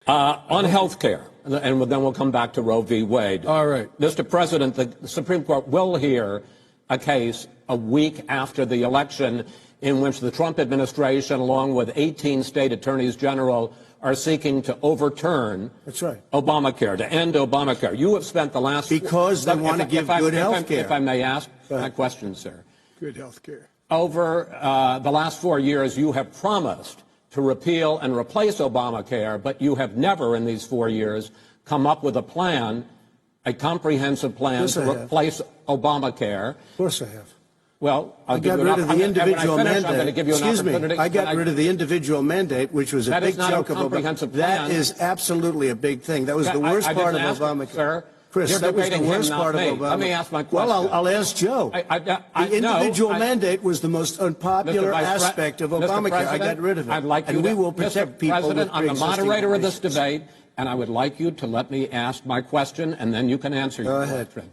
On health care, and then we'll come back to Roe v. Wade. All right. Mr. President, the Supreme Court will hear a case a week after the election in which the Trump administration, along with 18 state attorneys general, are seeking to overturn Obamacare, to end Obamacare. You have spent the last... Because they want to give good health care. If I may ask my question, sir. Good health care. Over the last 4 years, you have promised to repeal and replace Obamacare, but you have never in these 4 years come up with a plan, a comprehensive plan to replace Obamacare. Of course I have. Well, I got rid of the individual mandate. Excuse me. I got rid of the individual mandate, which was a big chunk of Obamacare. That is absolutely a big thing. That was the worst part of Obamacare. Sir, Chris, that was the worst part of Obama. Let me ask my question. Well, I'll ask Joe. The individual mandate was the most unpopular aspect of Obamacare. I got rid of it. I'd like you and we will protect people with President, I'm the moderator of this conditions. debate, and I would like you to let me ask my question, and then you can answer your question. Go ahead.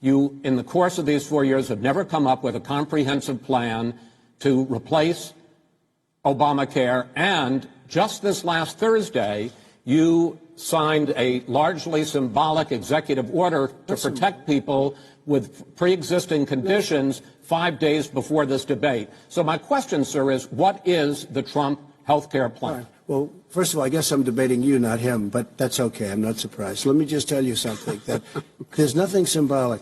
You, in the course of these 4 years, have never come up with a comprehensive plan to replace Obamacare, and just this last Thursday, you signed a largely symbolic executive order to protect people with pre-existing conditions 5 days before this debate. So my question, sir, is what is the Trump health care plan? Right. Well, first of all, I guess I'm debating you, not him, but that's okay. I'm not surprised. Let me just tell you something, that there's nothing symbolic.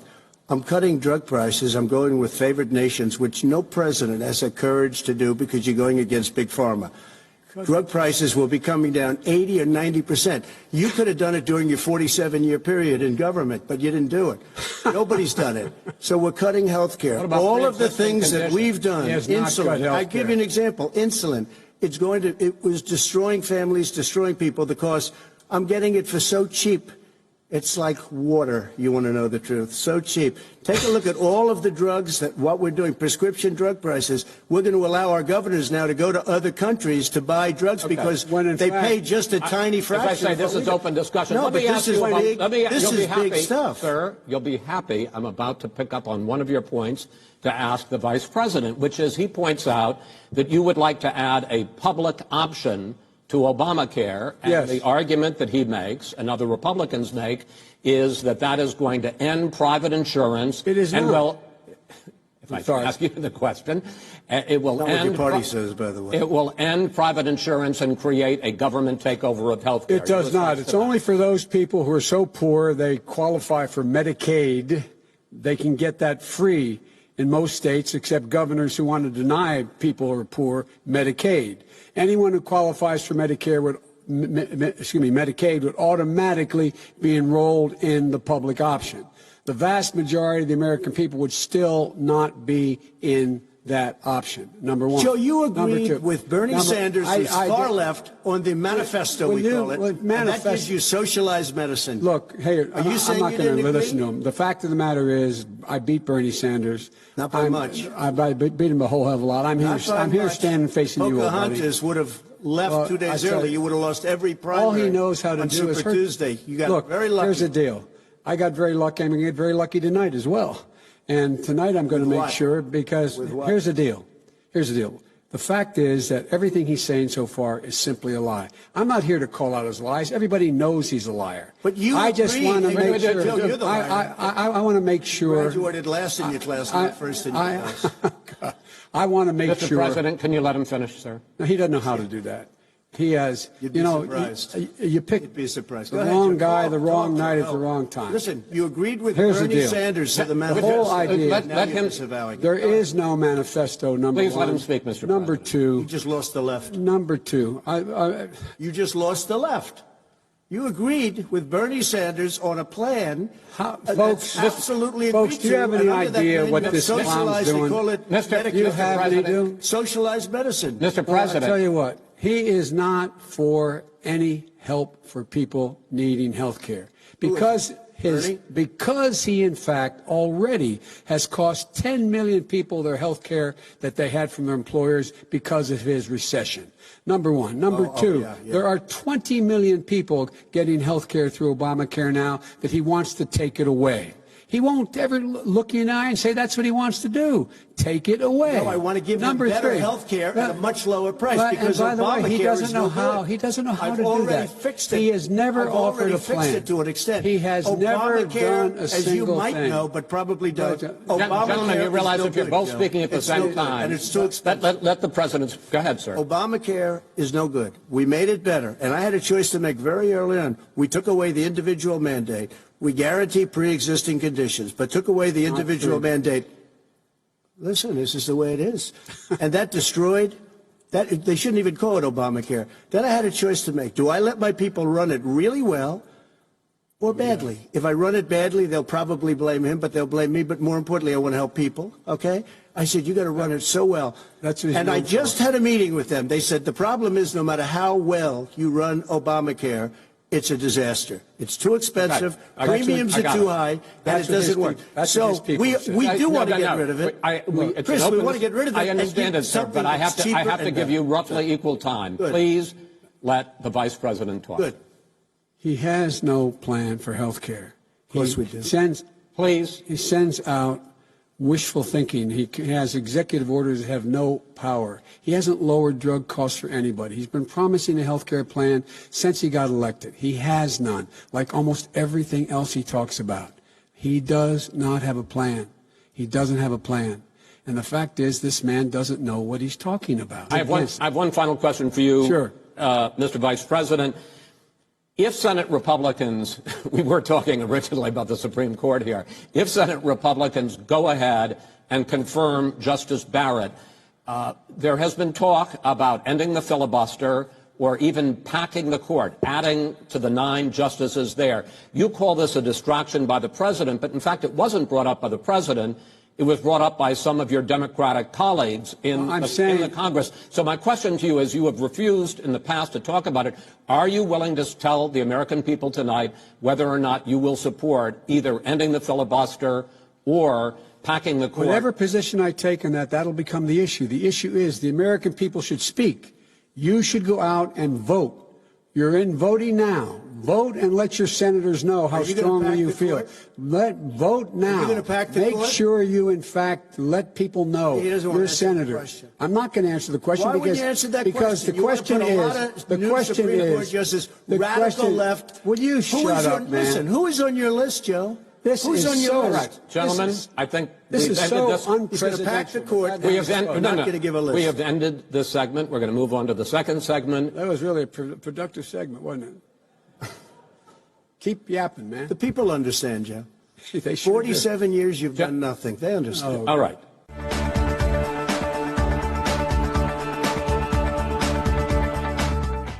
I'm cutting drug prices. I'm going with favored nations, which no president has the courage to do because you're going against Big Pharma. Drug prices will be coming down 80 or 90%. You could have done it during your 47-year period in government, but you didn't do it. Nobody's done it. So we're cutting health care. All of the things that we've done, insulin, I give you an example, insulin, it was destroying families, destroying people because I'm getting it for so cheap. It's like water, you want to know the truth. So cheap. Take a look at all of the drugs what we're doing, prescription drug prices. We're going to allow our governors now to go to other countries to buy drugs because they pay just a tiny fraction. As I say, this is open discussion. No, let me but ask this you is about, big, this is big stuff. Sir, you'll be happy. I'm about to pick up on one of your points to ask the Vice President, which is he points out that you would like to add a public option to Obamacare, and the argument that he makes and other Republicans make is that that is going to end private insurance. It is and not. Will, if I can ask you the question, it will end. What your party says, by the way. It will end private insurance and create a government takeover of health care. It does not. It's only for those people who are so poor they qualify for Medicaid. They can get that free in most states, except governors who want to deny people who are poor Medicaid. Anyone who qualifies for Medicare Medicaid would automatically be enrolled in the public option. The vast majority of the American people would still not be in that option, number one. Joe, you agreed with Bernie Sanders, who's far left, on the manifesto, we call it, and that gives you socialized medicine. Look, hey, I'm not going to listen to him. The fact of the matter is, I beat Bernie Sanders. Not by much. I beat him a whole hell of a lot. I'm here standing facing you, Pocahontas would have left 2 days early. You would have lost every primary. All he knows how to do is Super Tuesday. You got very lucky. Here's the deal. I got very lucky. I'm going to get very lucky tonight as well. And tonight I'm going to make sure, because here's the deal. Here's the deal. The fact is that everything he's saying so far is simply a lie. I'm not here to call out his lies. Everybody knows he's a liar. But you I just want to make sure. Joe, you're the liar. I want to make sure. You graduated last in your class, not first in your class. I want to make sure. Mr. President, can you let him finish, sir? No, he doesn't know how to do that. He has, you picked the wrong guy, the wrong night at the wrong time. Listen, you agreed with Bernie Sanders to the manifesto. The whole idea. Let him. There is no manifesto. Number Please one. let him speak, Mr. Number President. two. You just lost the left. Number two. You just lost the left. You agreed with Bernie Sanders on a plan. Folks, absolutely. Folks, do you have any idea what this plan's doing? They call it Mr. Do you have any socialized medicine? Mr. President. I'll tell you what. He is not for any help for people needing health care. Because he, in fact, already has cost 10 million people their health care that they had from their employers because of his recession. Number one. Number two, there are 20 million people getting health care through Obamacare now that he wants to take it away. He won't ever look you in the eye and say that's what he wants to do. Take it away. No, I want to give Number him better three. health care at a much lower price because and by the way, Obamacare he doesn't is know no how. good. He doesn't know how I've to do already that. fixed it. He has never I've offered already a plan. fixed it to an extent. He has never done a as you single might thing. know, but probably don't. Gentlemen, you realize if you're both speaking at the same time, and it's too expensive. let the president go ahead, sir. Obamacare is no good. We made it better, and I had a choice to make very early on. We took away the individual mandate. We guarantee pre-existing conditions, but took away the individual mandate. Listen, this is the way it is. And that destroyed, that they shouldn't even call it Obamacare. Then I had a choice to make. Do I let my people run it really well or badly? Yeah. If I run it badly, they'll probably blame him, but they'll blame me. But more importantly, I want to help people, okay? I said, you got to run it so well. And I just had a meeting with them. They said, the problem is no matter how well you run Obamacare, it's a disaster. It's too expensive. Premiums are too high, and it doesn't work. So we do want to get rid of it. Chris, we want to get rid of it. I understand it, sir, but I have to give you roughly equal time. Good. Please let the vice president talk. Good. He has no plan for health care. Of course we do. He sends out wishful thinking. He has executive orders that have no power. He hasn't lowered drug costs for anybody. He's been promising a health care plan since he got elected. He has none, like almost everything else he talks about. He does not have a plan. He doesn't have a plan. And the fact is, this man doesn't know what he's talking about. I have one final question for you, sure. Mr. Vice President. If Senate Republicans, we were talking originally about the Supreme Court here, if Senate Republicans go ahead and confirm Justice Barrett, there has been talk about ending the filibuster or even packing the court, adding to the 9 justices there. You call this a distraction by the president, but in fact it wasn't brought up by the president. It was brought up by some of your Democratic colleagues in the Congress. So my question to you is, you have refused in the past to talk about it. Are you willing to tell the American people tonight whether or not you will support either ending the filibuster or packing the court? Whatever position I take on that, that'll become the issue. The issue is the American people should speak. You should go out and vote. You're in voting now. Vote and let your senators know how strongly you feel. Vote now. Are you going to pack the Make court? sure you, in fact, let people know you're a senator. I'm not going to answer the question. Why would you answer that because question? The question is, the question is, radical left. Will you shut up, man? Listen, who is on your list, Joe? Who's on your list? Gentlemen, I think this is so unprecedented. Pack the court. We have not going to give a list. We have ended this segment. We're going to move on to the second segment. That was really a productive segment, wasn't it? Keep yapping, man. The people understand, Joe. They sure 47 years you've done nothing. They understand. All right.